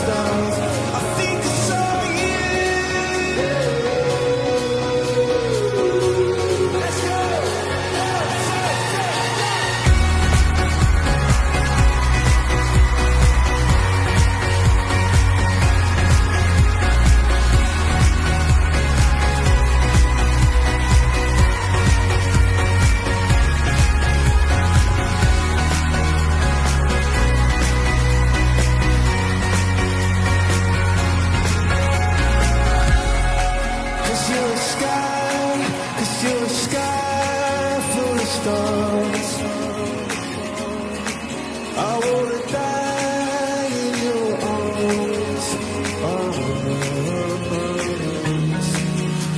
stars. I think I saw you. Let's go. Cause you're a sky full of stars. I wanna die in your arms.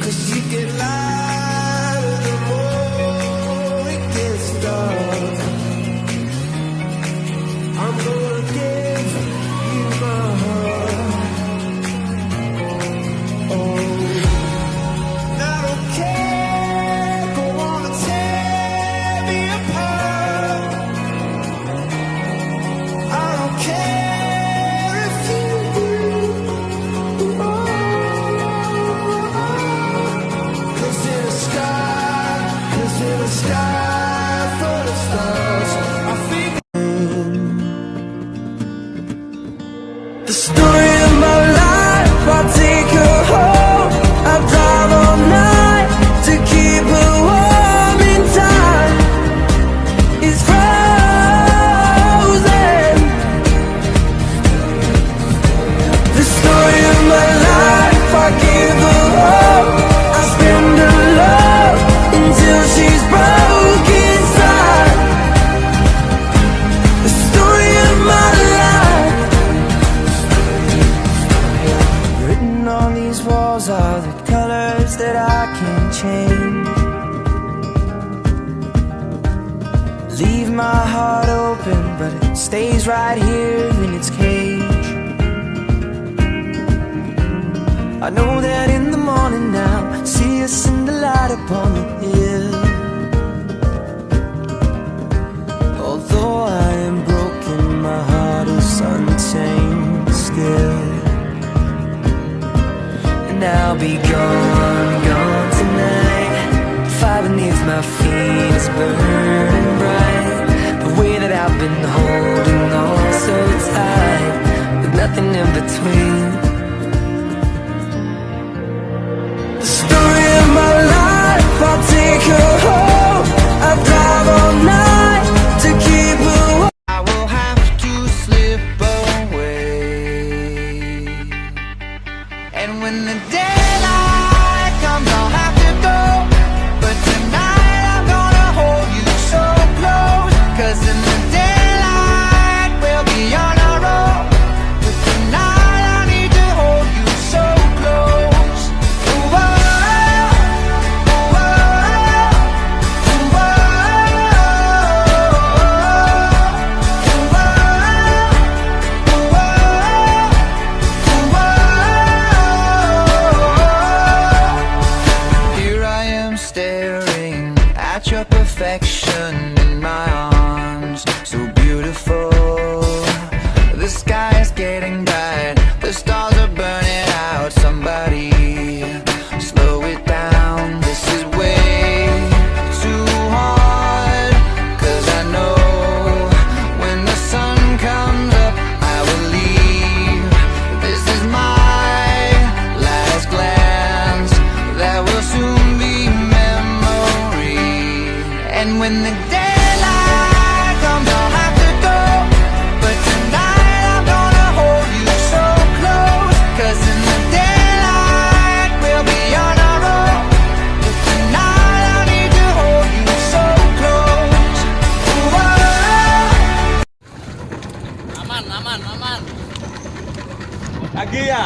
Cause you get lighter the more it gets dark. I'm gonna give you my heart. The story of my life, I'll take her home. I'll drive all night to keep her warm in time. It's frozen. The story of my life, I give her hope. I spend her love until she's broke inside. The story of my life. Written on these walls are the colors that I can't change. Leave my heart open, but it stays right here in its cage. I know that in the morning now, see us in the light upon the hill. Although I am broken, my heart is untamed still. And I'll be gone, gone tonight. Fire beneath my feet is burning bright. The way that I've been holding on so tight, with nothing in between. The story of my life, I'll take her home. I'll drive all night to keep her warm. I will have to slip away. And when the daylight comes, I'll have to go. But tonight I'm gonna hold you so close. Cause in the daylight we'll be on our own. But tonight I need to hold you so close. Ooh, oh, ooh, oh, ooh, oh, ooh, oh. Here I am staring at your perfection in my arms, so beautiful. The sky is getting bright, the stars are burning out. Somebody slow it down, this is way too hard. Cause I know when the sun comes up, I will leave. This is my last glance, that will soon be memory. And when the daylight comes, I'll have to go. But tonight I'm gonna hold you so close. Cause in the daylight we'll be on our own. But tonight I need to hold you so close. Ooh, oh. Aman, aman, aman. Lagi ya?